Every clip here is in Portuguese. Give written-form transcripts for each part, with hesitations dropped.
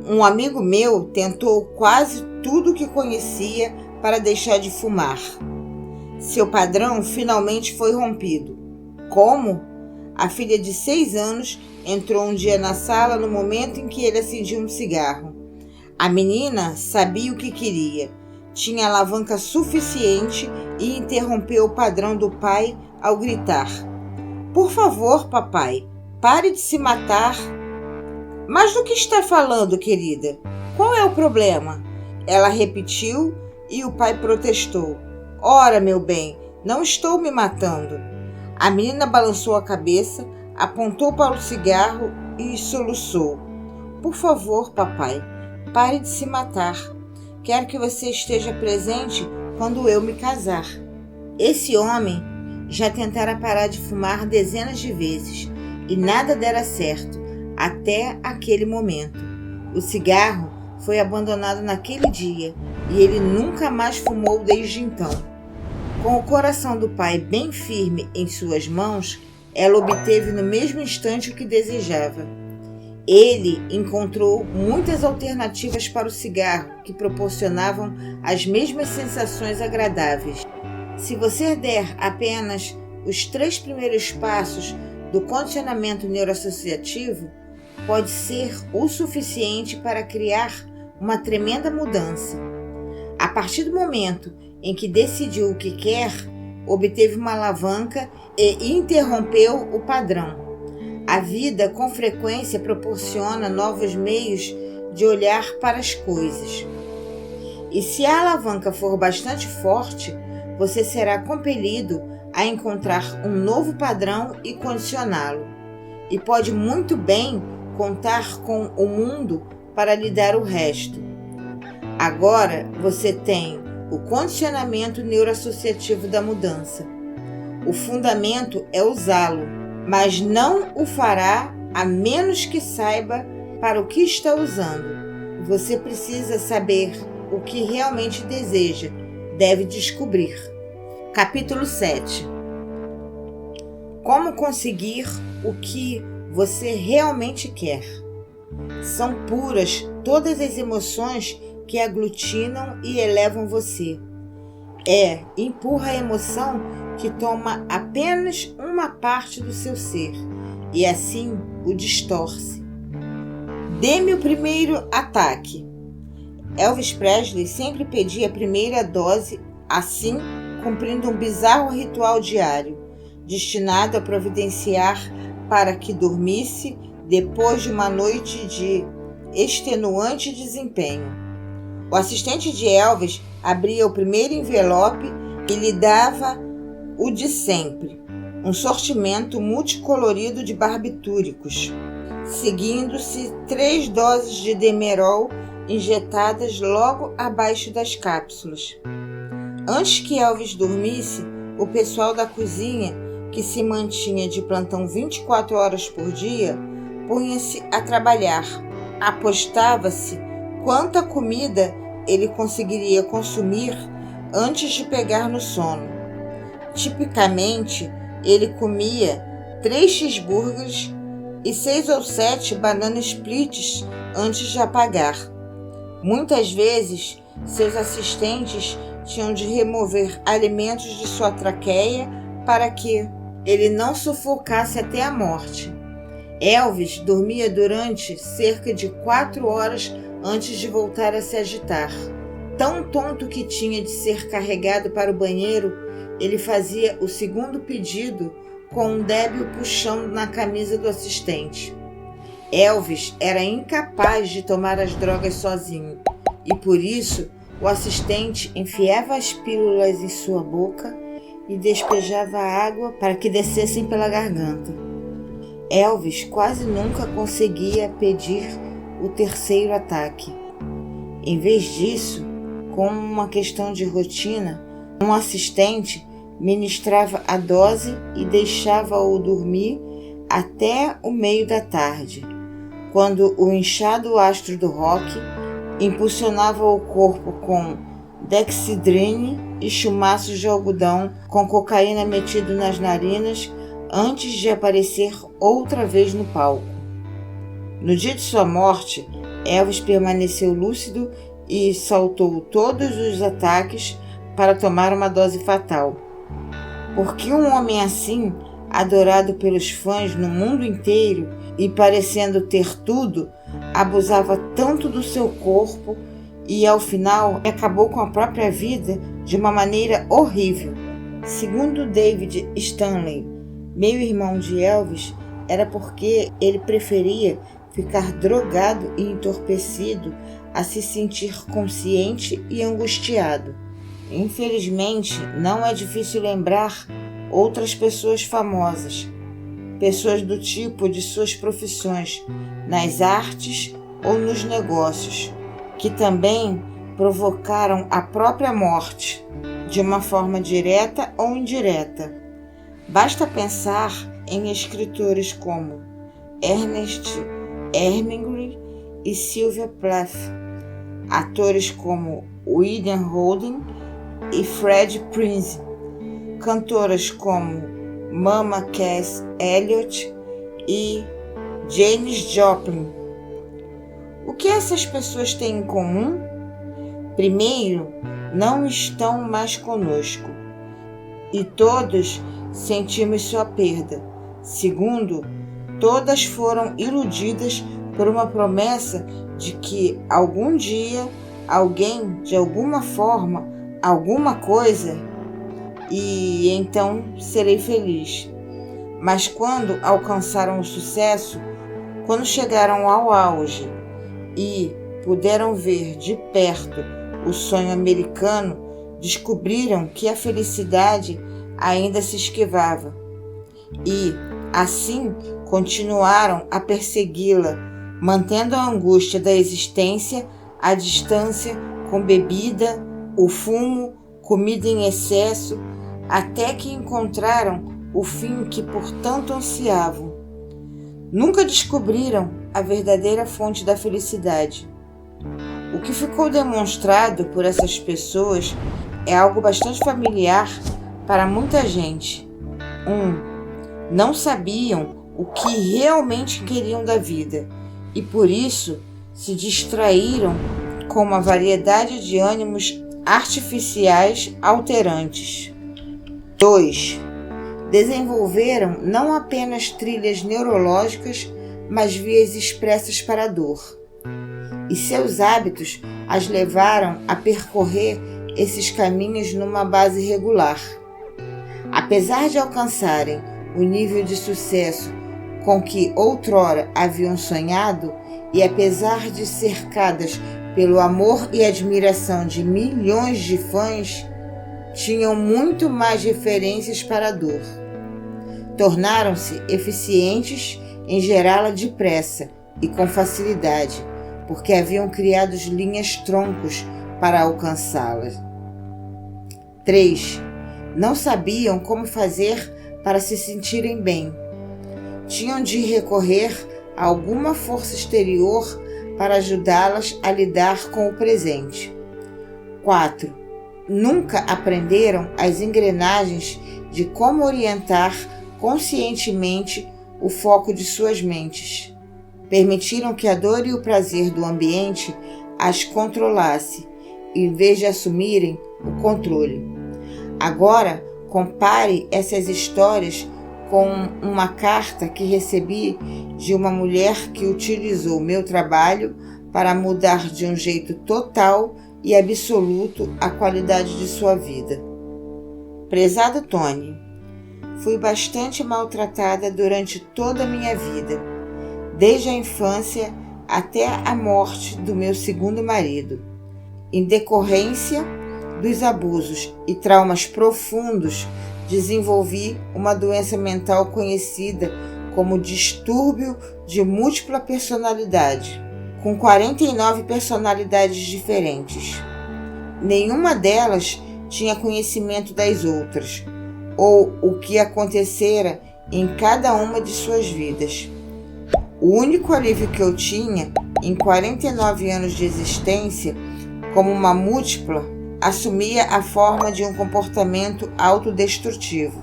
Um amigo meu tentou quase tudo que conhecia para deixar de fumar. Seu padrão finalmente foi rompido. Como? A filha de 6 anos entrou um dia na sala no momento em que ele acendia um cigarro. A menina sabia o que queria, tinha alavanca suficiente e interrompeu o padrão do pai ao gritar: "Por favor, papai, pare de se matar." "Mas do que está falando, querida? Qual é o problema?" Ela repetiu e o pai protestou: "Ora, meu bem, não estou me matando." A menina balançou a cabeça, apontou para o cigarro e soluçou: "Por favor, papai, pare de se matar. Quero que você esteja presente quando eu me casar." Esse homem já tentara parar de fumar dezenas de vezes e nada dera certo, até aquele momento. O cigarro foi abandonado naquele dia e ele nunca mais fumou desde então. Com o coração do pai bem firme em suas mãos, ela obteve no mesmo instante o que desejava. Ele encontrou muitas alternativas para o cigarro que proporcionavam as mesmas sensações agradáveis. Se você der apenas os 3 primeiros passos do condicionamento neuroassociativo, pode ser o suficiente para criar uma tremenda mudança. A partir do momento em que decidiu o que quer, obteve uma alavanca e interrompeu o padrão. A vida com frequência proporciona novos meios de olhar para as coisas. E se a alavanca for bastante forte, você será compelido a encontrar um novo padrão e condicioná-lo. E pode muito bem contar com o mundo para lhe dar o resto. Agora você tem o condicionamento neuroassociativo da mudança. O fundamento é usá-lo, mas não o fará a menos que saiba para o que está usando. Você precisa saber o que realmente deseja, deve descobrir. Capítulo 7. Como conseguir o que você realmente quer? São puras todas as emoções que aglutinam e elevam você. Empurra a emoção que toma apenas uma parte do seu ser e assim o distorce. Dê-me o primeiro ataque. Elvis Presley sempre pedia a primeira dose, assim cumprindo um bizarro ritual diário, destinado a providenciar para que dormisse depois de uma noite de extenuante desempenho. O assistente de Elvis abria o primeiro envelope e lhe dava o de sempre, um sortimento multicolorido de barbitúricos, seguindo-se 3 doses de Demerol injetadas logo abaixo das cápsulas. Antes que Elvis dormisse, o pessoal da cozinha, que se mantinha de plantão 24 horas por dia, punha-se a trabalhar. Apostava-se quanta comida ele conseguiria consumir antes de pegar no sono. Tipicamente, ele comia 3 cheeseburgers e 6 ou 7 banana splits antes de apagar. Muitas vezes, seus assistentes tinham de remover alimentos de sua traqueia para que ele não sufocasse até a morte. Elvis dormia durante cerca de 4 horas antes de voltar a se agitar. Tão tonto que tinha de ser carregado para o banheiro, ele fazia o segundo pedido com um débil puxão na camisa do assistente. Elvis era incapaz de tomar as drogas sozinho e, por isso, o assistente enfiava as pílulas em sua boca e despejava água para que descessem pela garganta. Elvis quase nunca conseguia pedir o terceiro ataque. Em vez disso, como uma questão de rotina, um assistente ministrava a dose e deixava-o dormir até o meio da tarde, quando o inchado astro do rock impulsionava o corpo com dexidrine e chumaços de algodão com cocaína metido nas narinas antes de aparecer outra vez no palco. No dia de sua morte, Elvis permaneceu lúcido e saltou todos os ataques para tomar uma dose fatal. Por que um homem assim, adorado pelos fãs no mundo inteiro e parecendo ter tudo, abusava tanto do seu corpo e, ao final, acabou com a própria vida de uma maneira horrível? Segundo David Stanley, meio-irmão de Elvis, era porque ele preferia ficar drogado e entorpecido a se sentir consciente e angustiado. Infelizmente, não é difícil lembrar outras pessoas famosas, pessoas do tipo de suas profissões, nas artes ou nos negócios, que também provocaram a própria morte, de uma forma direta ou indireta. Basta pensar em escritores como Ernest Hemingway e Sylvia Plath, atores como William Holden e Freddie Prinze, cantoras como Mama Cass Elliot e Janis Joplin. O que essas pessoas têm em comum? Primeiro, não estão mais conosco e todos sentimos sua perda. Segundo, todas foram iludidas por uma promessa de que algum dia alguém, de alguma forma, alguma coisa, e então serei feliz. Mas quando alcançaram o sucesso, quando chegaram ao auge e puderam ver de perto o sonho americano, descobriram que a felicidade ainda se esquivava e, assim, continuaram a persegui-la, mantendo a angústia da existência à distância com bebida, o fumo, comida em excesso, até que encontraram o fim que por tanto ansiavam. Nunca descobriram a verdadeira fonte da felicidade. O que ficou demonstrado por essas pessoas é algo bastante familiar para muita gente. Não sabiam o que realmente queriam da vida e por isso se distraíram com uma variedade de ânimos artificiais alterantes. 2. Desenvolveram não apenas trilhas neurológicas, mas vias expressas para a dor. E seus hábitos as levaram a percorrer esses caminhos numa base regular. Apesar de alcançarem o nível de sucesso com que outrora haviam sonhado, e apesar de cercadas pelo amor e admiração de milhões de fãs, tinham muito mais referências para a dor. Tornaram-se eficientes em gerá-la depressa e com facilidade, porque haviam criado linhas-troncos para alcançá-la. 3. Não sabiam como fazer para se sentirem bem. Tinham de recorrer a alguma força exterior para ajudá-las a lidar com o presente. 4. Nunca aprenderam as engrenagens de como orientar conscientemente o foco de suas mentes. Permitiram que a dor e o prazer do ambiente as controlasse, em vez de assumirem o controle. Agora, compare essas histórias com uma carta que recebi de uma mulher que utilizou meu trabalho para mudar de um jeito total e absoluto a qualidade de sua vida. Prezado Tony, fui bastante maltratada durante toda a minha vida, desde a infância até a morte do meu segundo marido. Em decorrência dos abusos e traumas profundos, desenvolvi uma doença mental conhecida como distúrbio de múltipla personalidade, com 49 personalidades diferentes. Nenhuma delas tinha conhecimento das outras, ou o que acontecera em cada uma de suas vidas. O único alívio que eu tinha, em 49 anos de existência, como uma múltipla, assumia a forma de um comportamento autodestrutivo.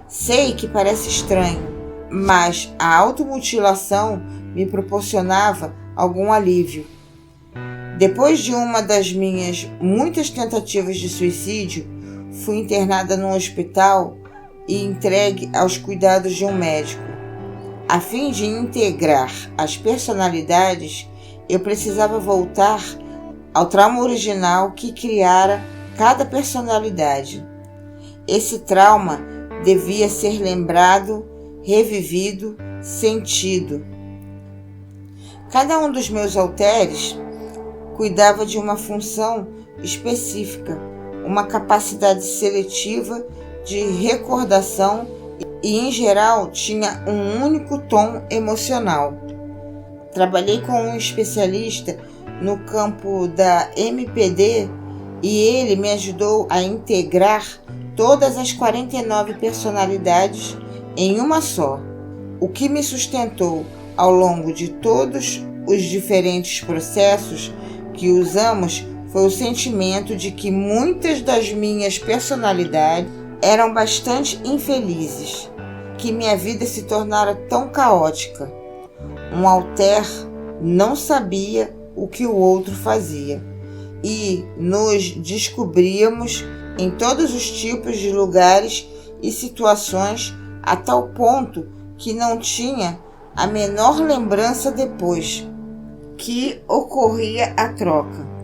Sei que parece estranho, mas a automutilação me proporcionava algum alívio. Depois de uma das minhas muitas tentativas de suicídio, fui internada num hospital e entregue aos cuidados de um médico. A fim de integrar as personalidades, eu precisava voltar ao trauma original que criara cada personalidade. Esse trauma devia ser lembrado, revivido, sentido. Cada um dos meus halteres cuidava de uma função específica, uma capacidade seletiva de recordação e, em geral, tinha um único tom emocional. Trabalhei com um especialista no campo da MPD e ele me ajudou a integrar todas as 49 personalidades em uma só, o que me sustentou ao longo de todos os diferentes processos que usamos foi o sentimento de que muitas das minhas personalidades eram bastante infelizes, que minha vida se tornara tão caótica. Um alter não sabia o que o outro fazia e nos descobríamos em todos os tipos de lugares e situações a tal ponto que não tinha a menor lembrança depois que ocorria a troca.